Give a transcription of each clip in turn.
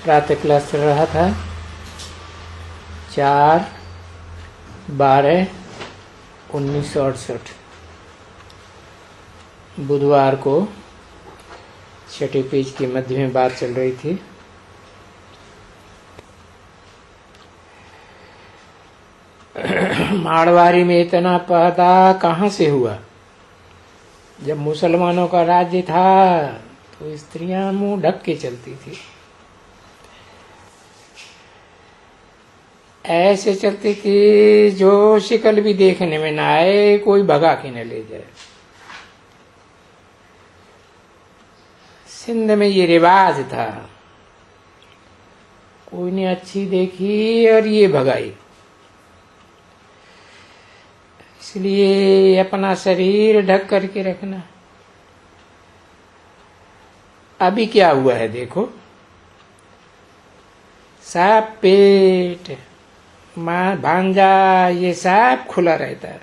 प्रातः क्लास चल रहा था। 4/12/1968 बुधवार को छठे पेज के मध्य में बात चल रही थी। मारवाड़ी में इतना पैदा कहाँ से हुआ? जब मुसलमानों का राज्य था तो स्त्रियां मुंह ढक के चलती थी, ऐसे चलती थी जो शिकल भी देखने में ना आए, कोई भगा के न ले जाए। सिंध में ये रिवाज था, कोई ने अच्छी देखी और ये भगाई। इसलिए अपना शरीर ढक करके रखना। अभी क्या हुआ है देखो, साफ पेट, माँ भांजा, ये साफ खुला रहता है।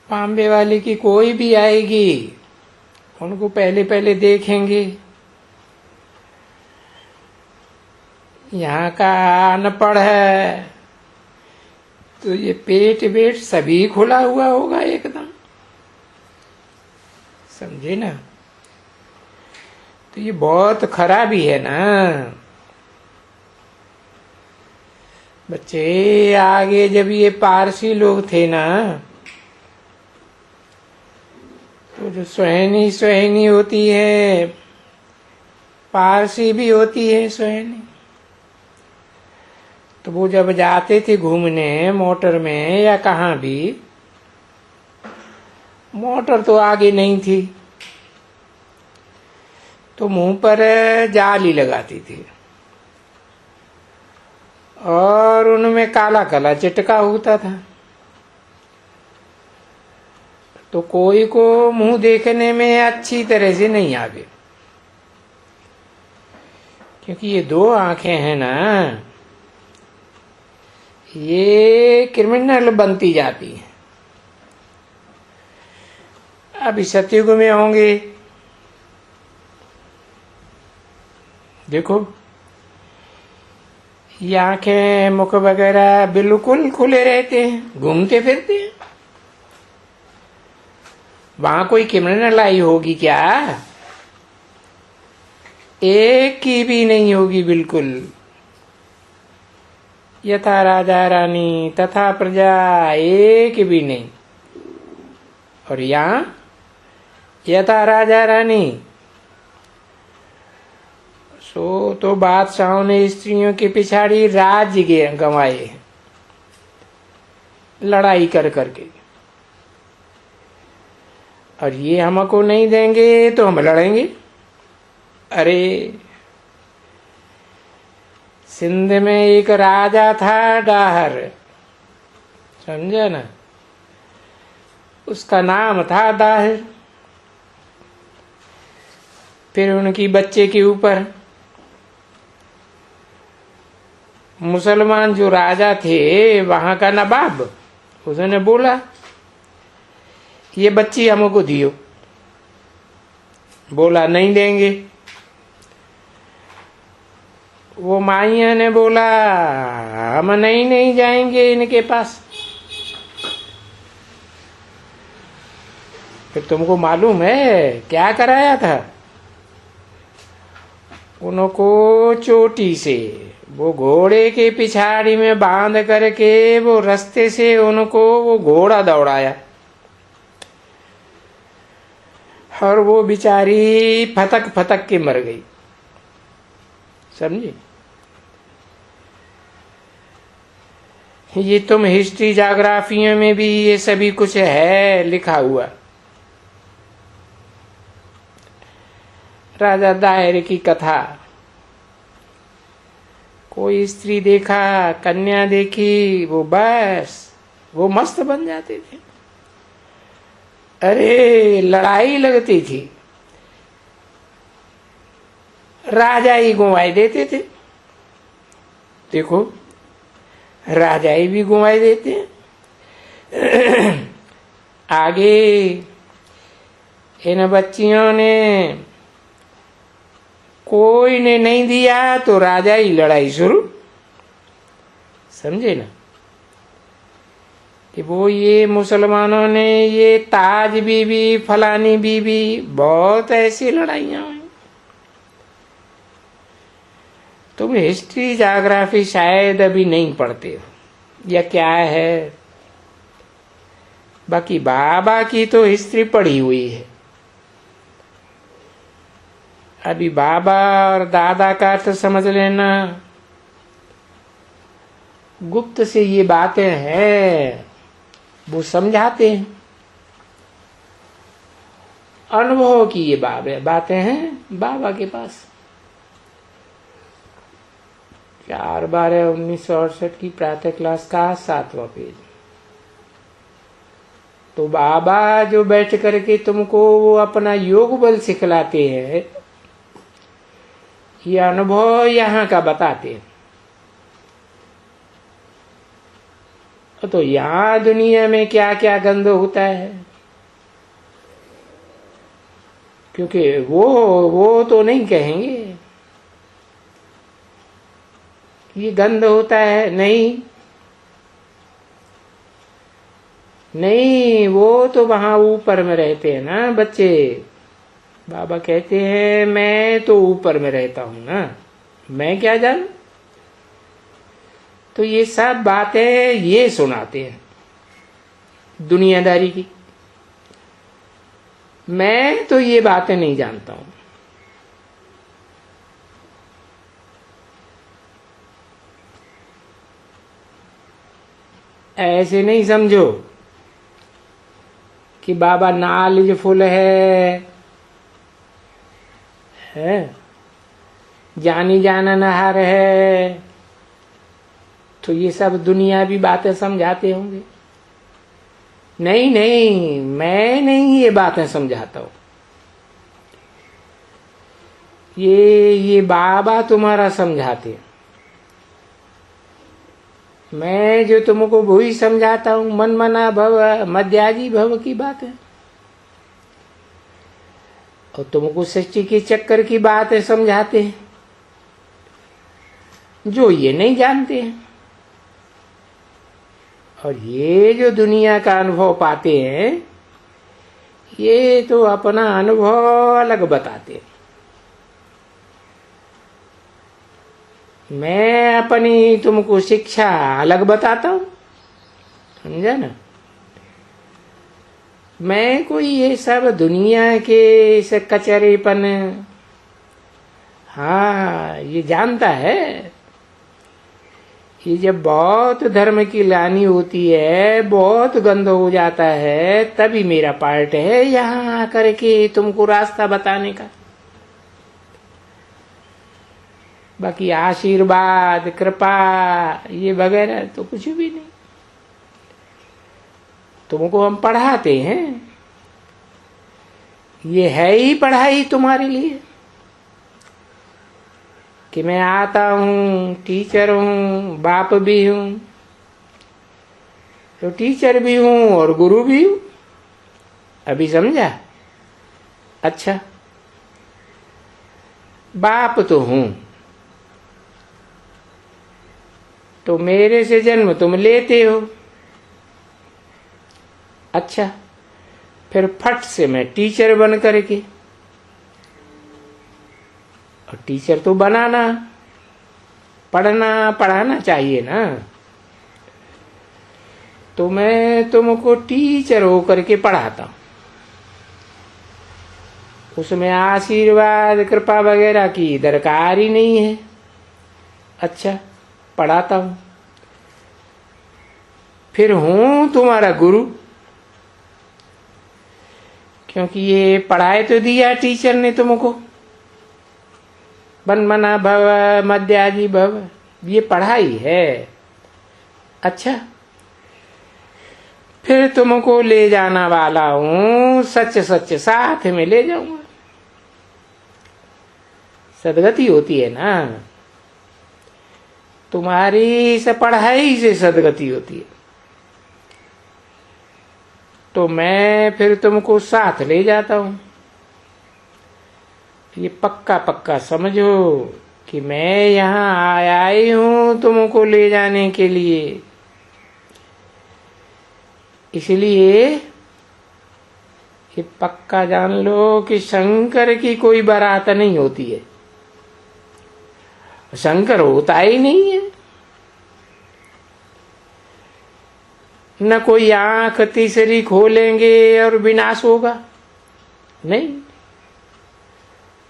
पांबे वाली की कोई भी आएगी, उनको पहले पहले देखेंगे। यहाँ का अनपढ़ है तो ये पेट वेट सभी खुला हुआ होगा एकदम, समझे ना? तो ये बहुत खराबी है ना बच्चे। आगे जब ये पारसी लोग थे ना, तो जो सुहानी होती है, पारसी भी होती है सुहानी, तो वो जब जाते थे घूमने मोटर में या कहाँ भी, मोटर तो आगे नहीं थी तो मुंह पर जाली लगाती थी और उनमें काला काला चिटका होता था। तो कोई को मुंह देखने में अच्छी तरह से नहीं आवे, क्योंकि ये दो आंखें हैं ना, ये क्रिमिनल बनती जाती है। अभी सतयुग में होंगे, देखो ये आंखें मुख वगैरह बिल्कुल खुले रहते हैं, घूमते फिरते हैं। वहां कोई क्रिमिनल आई होगी क्या? एक की भी नहीं होगी बिल्कुल। यथा राजा रानी तथा प्रजा, एक भी नहीं। और यहाँ यथा राजा रानी, सो तो बादशाहों ने स्त्रियों के पिछाड़ी राज्य गंवाए लड़ाई कर करके। और ये हमको नहीं देंगे तो हम लड़ेंगे। अरे सिंध में एक राजा था डाहर, समझे ना? उसका नाम था दाहिर। फिर उनकी बच्चे के ऊपर मुसलमान जो राजा थे, वहां का नवाब, उसने बोला ये बच्ची हमको दियो। बोला नहीं देंगे। वो माइया ने बोला हम नहीं जाएंगे इनके पास। फिर तुमको मालूम है क्या कराया था? उनको चोटी से वो घोड़े के पिछाड़ी में बांध करके वो रास्ते से उनको वो घोड़ा दौड़ाया और वो बेचारी फतक फतक के मर गई, समझे? ये तुम हिस्ट्री जाग्राफियों में भी ये सभी कुछ है लिखा हुआ। राजा दाहिर की कथा, कोई स्त्री देखा, कन्या देखी, वो बस वो मस्त बन जाते थे। अरे लड़ाई लगती थी, राजा ही घुमाई देते थे। देखो राजा ही भी घुमाई देते हैं। आगे इन बच्चियों ने कोई ने नहीं दिया तो राजा ही लड़ाई शुरू। समझे ना कि वो ये मुसलमानों ने ये ताज बीबी फलानी बीबी बहुत ऐसी लड़ाइयां हुई। तुम हिस्ट्री ज्योग्राफी शायद अभी नहीं पढ़ते हो या क्या है, बाकी बाबा की तो हिस्ट्री पढ़ी हुई है। अभी बाबा और दादा का तो समझ लेना, गुप्त से ये बातें हैं, वो समझाते हैं। अनुभव की ये बातें हैं बाबा के पास। 4/12/1968 की प्रातः क्लास का 7वां पेज। तो बाबा जो बैठ करके तुमको वो अपना योग बल सिखलाते हैं, ये अनुभव यहाँ का बताते हैं। तो यहाँ दुनिया में क्या क्या गंद होता है, क्योंकि वो तो नहीं कहेंगे ये गंद होता है। नहीं, वो तो वहां ऊपर में रहते हैं ना बच्चे। बाबा कहते हैं मैं तो ऊपर में रहता हूं ना, मैं क्या जानूं। तो ये सब बातें ये सुनाते हैं दुनियादारी की। मैं तो ये बातें नहीं जानता हूं। ऐसे नहीं समझो कि बाबा नॉलेजफुल है, जानी जाना नहार है, तो ये सब दुनियावी बातें समझाते होंगे। नहीं, मैं नहीं ये बातें समझाता हूं। ये बाबा तुम्हारा समझाते हैं। मैं जो तुमको वही समझाता हूं, मन मना भव मध्याजी भव की बात है। और तुमको सृष्टि के चक्कर की बातें समझाते हैं जो ये नहीं जानते हैं। और ये जो दुनिया का अनुभव पाते हैं, ये तो अपना अनुभव अलग बताते हैं। मैं अपनी तुमको शिक्षा अलग बताता हूं, समझा ना। मैं कोई ये सब दुनिया के इस कचरेपन, हाँ ये जानता है। ये जब बहुत धर्म की लानी होती है, बहुत गंद हो जाता है, तभी मेरा पार्ट है यहाँ आकर के तुमको रास्ता बताने का। बाकी आशीर्वाद कृपा ये वगैरह तो कुछ भी नहीं। तुमको हम पढ़ाते हैं, ये है ही पढ़ाई तुम्हारे लिए कि मैं आता हूँ, टीचर हूँ, बाप भी हूँ, तो टीचर भी हूँ और गुरु भी हूँ। अभी समझा? अच्छा, बाप तो हूँ, तो मेरे से जन्म तुम लेते हो। अच्छा, फिर फट से मैं टीचर बन करके, और टीचर तो बनाना, पढ़ाना चाहिए ना। तो मैं तुमको टीचर होकर के पढ़ाता हूं। उसमें आशीर्वाद कृपा वगैरह की दरकार ही नहीं है। अच्छा, पढ़ाता हूं, फिर हूं तुम्हारा गुरु, क्योंकि ये पढ़ाए तो दिया टीचर ने तुमको। बन मना भव मध्याजी भव, ये पढ़ाई है। अच्छा, फिर तुमको ले जाना वाला हूं, सच सच साथ में ले जाऊंगा। सदगति होती है ना, तुम्हारी इस पढ़ाई से सदगति होती है। तो मैं फिर तुमको साथ ले जाता हूं। ये पक्का पक्का समझो कि मैं यहाँ आया ही हूं तुमको ले जाने के लिए। इसलिए ये पक्का जान लो कि शंकर की कोई बारात नहीं होती है, शंकर होता ही नहीं है। न कोई आंख तीसरी खोलेंगे और विनाश होगा, नहीं।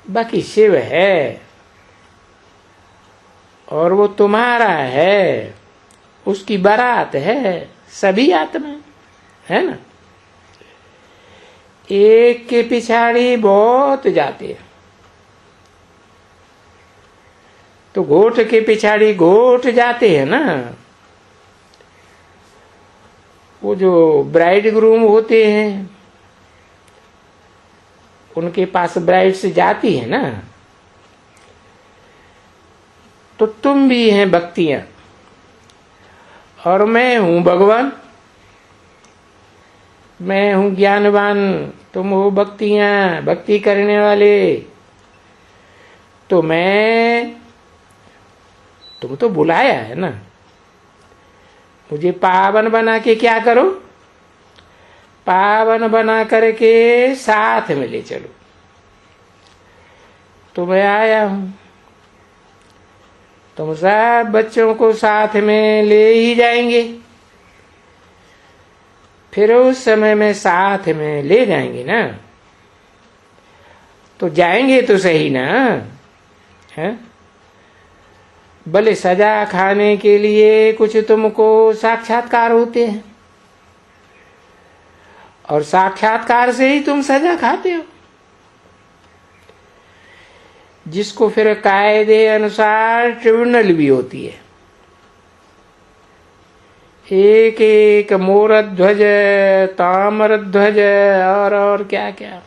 बाकी शिव है और वो तुम्हारा है, उसकी बारात है, सभी आत्मा है ना। एक के पिछाड़ी बहुत जाते हैं, तो गोठ के पिछाड़ी गोठ जाते हैं ना। वो जो ब्राइड ग्रूम होते हैं उनके पास ब्राइड से जाती है ना, तो तुम भी हैं भक्तियां और मैं हूं भगवान, मैं हूं ज्ञानवान, तुम हो भक्तियां, भक्ति करने वाले। तो तुम तो बुलाया है ना, मुझे पावन बना के क्या करो, पावन बना करके साथ में ले चलो। तो मैं आया हूं, तुम सब बच्चों को साथ में ले ही जाएंगे, फिर उस समय में साथ में ले जाएंगे ना। तो जाएंगे तो सही ना, है? भले सजा खाने के लिए कुछ तुमको साक्षात्कार होते हैं और साक्षात्कार से ही तुम सजा खाते हो, जिसको फिर कायदे अनुसार ट्रिब्यूनल भी होती है। एक एक मोर ध्वज, ताम्र ध्वज और क्या क्या,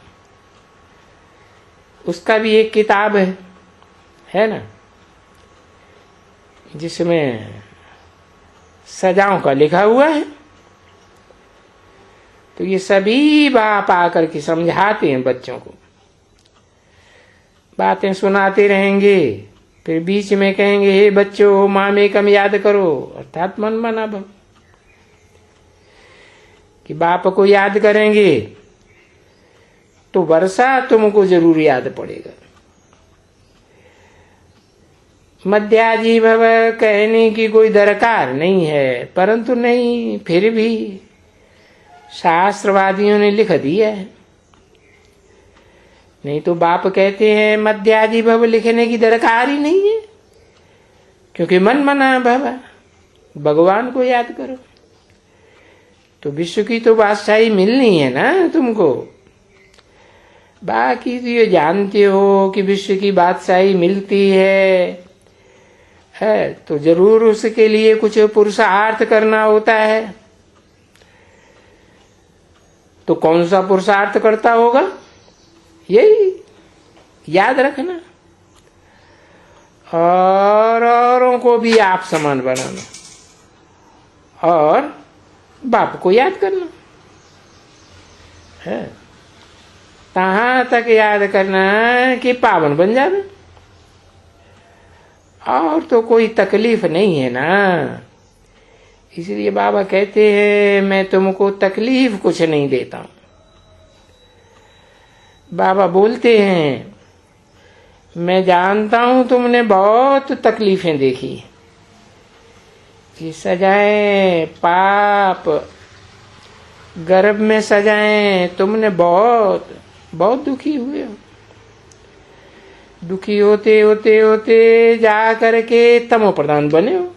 उसका भी एक किताब है ना, जिसमें सजाओं का लिखा हुआ है। तो ये सभी बाप आकर के समझाते हैं बच्चों को, बातें सुनाते रहेंगे, फिर बीच में कहेंगे हे बच्चों मामे कम याद करो, अर्थात मन मना भव, कि बाप को याद करेंगे तो वर्षा तुमको जरूर याद पड़ेगा। मध्याजी भव कहने की कोई दरकार नहीं है, परंतु नहीं, फिर भी शास्त्रवादियों ने लिख दिया है। नहीं तो बाप कहते हैं मध्याजी भव लिखने की दरकार ही नहीं है, क्योंकि मन मना भव, भगवान को याद करो। तो विश्व की तो बादशाही मिलनी है ना तुमको। बाकी तो ये जानते हो कि विश्व की बादशाही मिलती है तो जरूर उसके लिए कुछ पुरुषार्थ करना होता है। तो कौन सा पुरुषार्थ करता होगा, यही याद रखना, और औरों को भी आप समान बनाना और बाप को याद करना है। कहाँ तक याद करना कि पावन बन जावे, और तो कोई तकलीफ नहीं है ना। इसलिए बाबा कहते हैं मैं तुमको तकलीफ कुछ नहीं देता हूं। बाबा बोलते हैं मैं जानता हूं तुमने बहुत तकलीफें देखी, कि सजाएं पाप गर्भ में सजाएं, तुमने बहुत बहुत दुखी हुए हो। दुखी होते होते होते जा करके तमो प्रधान बने हो।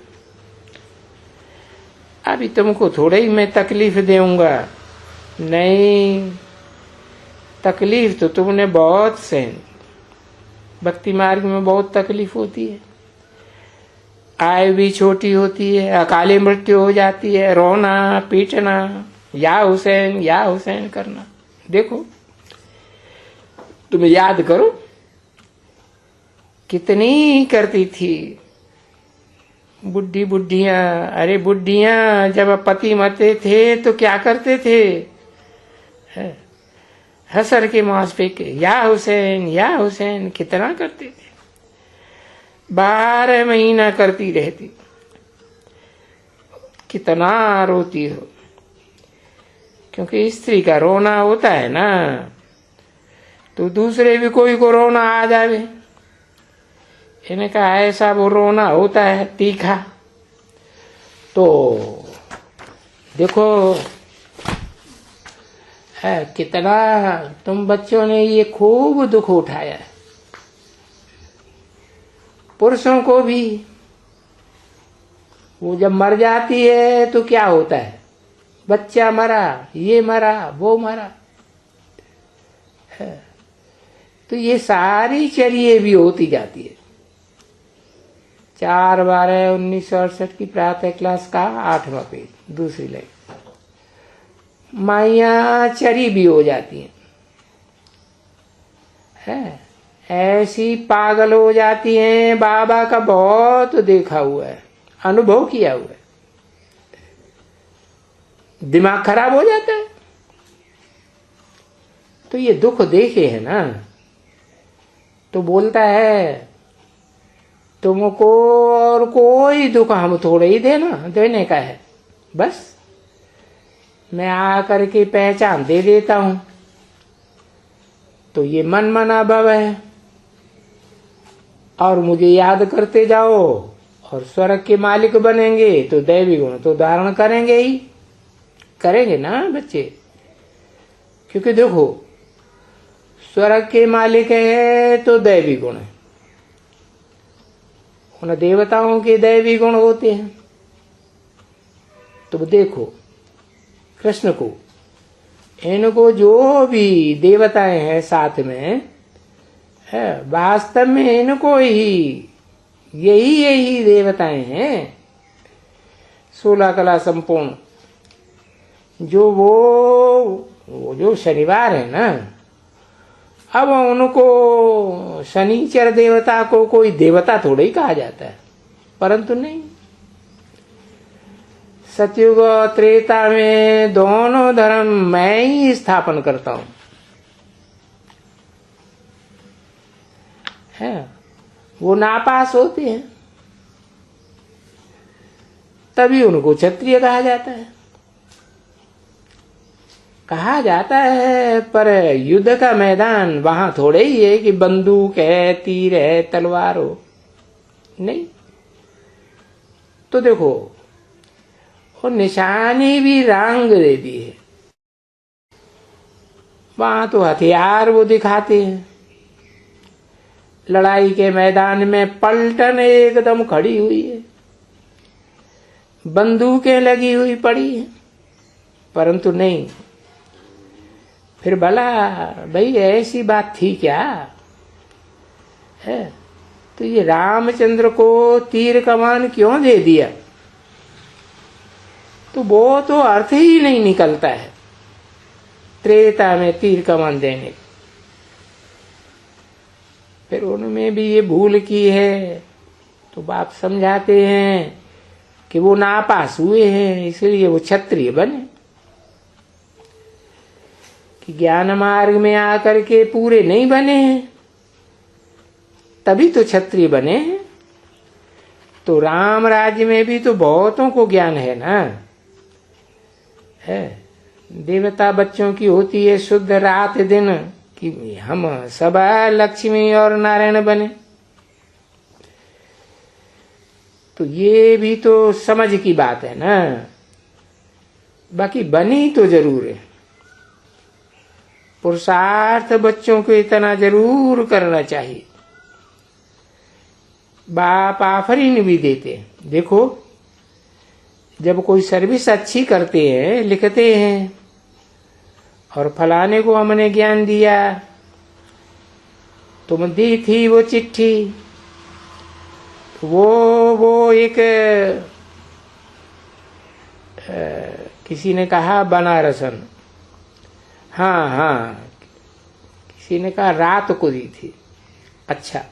अभी तुमको थोड़ा ही मैं तकलीफ दूंगा, नहीं, तकलीफ तो तुमने बहुत सहन। भक्ति मार्ग में बहुत तकलीफ होती है, आयु भी छोटी होती है, अकाले मृत्यु हो जाती है, रोना पीटना, या हुसैन करना। देखो तुम याद करो कितनी करती थी बुढ़ियां। अरे बुढ़ियां जब पति मरते थे तो क्या करते थे, हसर के मांस पे या हुसैन कितना करते थे। 12 महीना करती रहती, कितना रोती हो, क्योंकि स्त्री का रोना होता है ना तो दूसरे भी कोई को रोना आ जावे। इन्हें कहा ऐसा वो रोना होता है तीखा। तो देखो कितना तुम बच्चों ने ये खूब दुख उठाया है। पुरुषों को भी वो जब मर जाती है तो क्या होता है, बच्चा मरा, ये मरा, वो मरा, तो ये सारी चर्या भी होती जाती है। 4/12/1968 की प्रातः क्लास का 8वां पेज, दूसरी लाइन। माइया चरी भी हो जाती है, ऐसी पागल हो जाती हैं। बाबा का बहुत देखा हुआ है, अनुभव किया हुआ है। दिमाग खराब हो जाता है। तो ये दुख देखे है ना, तो बोलता है तुमको और कोई दुख हम थोड़े ही देने का है, बस मैं आकर के पहचान दे देता हूं। तो ये मन मना भव है, और मुझे याद करते जाओ और स्वर्ग के मालिक बनेंगे तो दैवी गुण तो धारण करेंगे ना बच्चे। क्योंकि देखो स्वर्ग के मालिक है तो दैवी गुण है, उन देवताओं के दैवी गुण होते हैं। तो देखो कृष्ण को, इनको जो भी देवताएं हैं साथ में है, वास्तव में इनको ही यही देवताएं हैं। 16 कला संपूर्ण जो वो जो शनिवार है ना, अब उनको शनिचर देवता को कोई देवता थोड़ा ही कहा जाता है, परंतु नहीं, सतयुग और त्रेता में दोनों धर्म मैं ही स्थापन करता हूं। है वो नापास होते हैं, तभी उनको क्षत्रिय कहा जाता है। पर युद्ध का मैदान वहां थोड़े ही है कि बंदूक है, तीर है, तलवार हो, नहीं। तो देखो और निशानी भी रंग दे दी है, वहां तो हथियार वो दिखाते हैं। लड़ाई के मैदान में पलटन एकदम खड़ी हुई है, बंदूकें लगी हुई पड़ी हैं, परंतु नहीं। फिर भला भाई ऐसी बात थी क्या है? तो ये रामचंद्र को तीर कमान क्यों दे दिया, तो वो तो अर्थ ही नहीं निकलता है त्रेता में तीर कमान देने। फिर उनमें भी ये भूल की है, तो बाप समझाते हैं कि वो नापास हुए हैं, इसलिए वो क्षत्रिय बने। कि ज्ञान मार्ग में आकर के पूरे नहीं बने हैं, तभी तो क्षत्रिय बने हैं। तो राम राज्य में भी तो बहुतों को ज्ञान है ना, है। देवता बच्चों की होती है शुद्ध रात दिन कि हम सब लक्ष्मी और नारायण बने। तो ये भी तो समझ की बात है ना, बाकी बनी तो जरूर है। पुरुषार्थ बच्चों को इतना जरूर करना चाहिए। बाप आफरीन भी देते हैं। देखो जब कोई सर्विस अच्छी करते हैं, लिखते हैं और फलाने को हमने ज्ञान दिया, तुम दी थी वो चिट्ठी, वो एक किसी ने कहा बनारसन, हाँ किसी ने कहा रात को दी थी। अच्छा,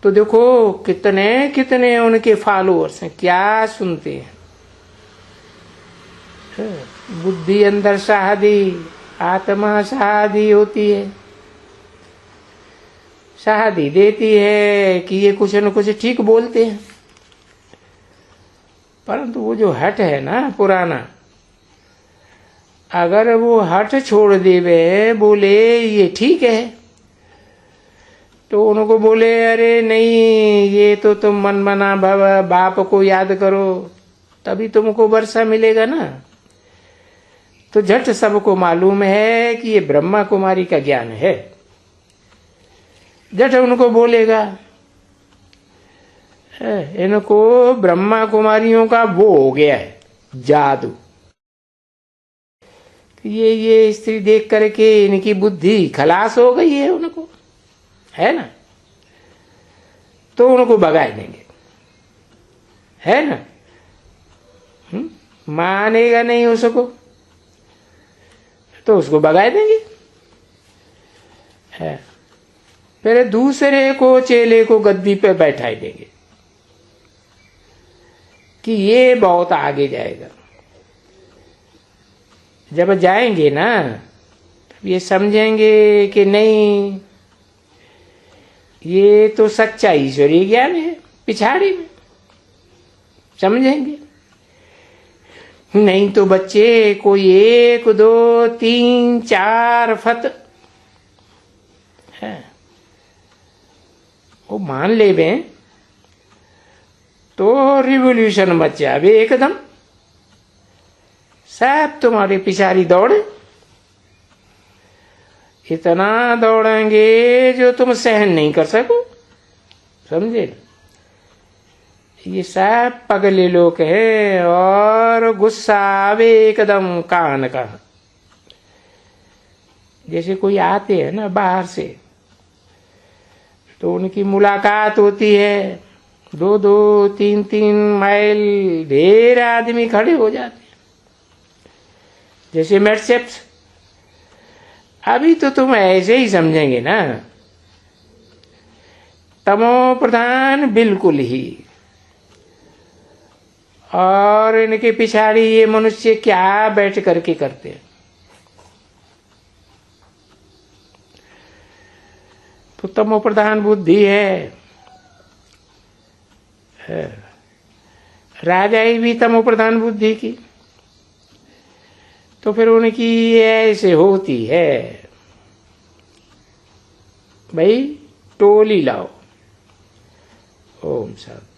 तो देखो कितने कितने उनके फॉलोअर्स हैं, क्या सुनते हैं। बुद्धि अंदर शादी, आत्मा शादी होती है, शादी देती है कि ये कुछ न कुछ ठीक बोलते हैं, परंतु वो जो हट है ना पुराना, अगर वो हट छोड़ देवे, बोले ये ठीक है, तो उनको बोले अरे नहीं, ये तो तुम मन मना बाप को याद करो तभी तुमको वर्षा मिलेगा ना। तो झट सबको मालूम है कि ये ब्रह्मा कुमारी का ज्ञान है, झट उनको बोलेगा। इनको ब्रह्मा कुमारियों का वो हो गया है जादू, ये स्त्री देख करके इनकी बुद्धि खलास हो गई है उनको, है ना, तो उनको भगा देंगे, है ना। मानेगा नहीं उसको तो उसको भगा देंगे, है। फिर दूसरे को, चेले को गद्दी पे बैठाई देंगे कि ये बहुत आगे जाएगा। जब जाएंगे ना तब ये समझेंगे कि नहीं, ये तो सच्चा ईश्वरीय ज्ञान है, पिछाड़ी में समझेंगे। नहीं तो बच्चे कोई 1 2 3 4 फत है वो मान ले बें तो रिवोल्यूशन मच जावे एकदम, सब तुम्हारे पिछाड़ी दौड़े, इतना दौड़ेंगे जो तुम सहन नहीं कर सको, समझे। ये सब पगले लोग हैं और गुस्सा आवे एकदम कान का। जैसे कोई आते हैं ना बाहर से, तो उनकी मुलाकात होती है, 2 2 3 3 माइल ढेर आदमी खड़े हो जाते हैं, जैसे मेडसेप्स। अभी तो तुम ऐसे ही समझेंगे ना, तमो प्रधान बिल्कुल ही, और इनके पिछाड़ी ये मनुष्य क्या बैठ करके करते हैं। तो तमो प्रधान बुद्धि है। राजाई भी तमो प्रधान बुद्धि की, तो फिर उनकी ऐसे होती है, भाई टोली लाओ। ओम शांति।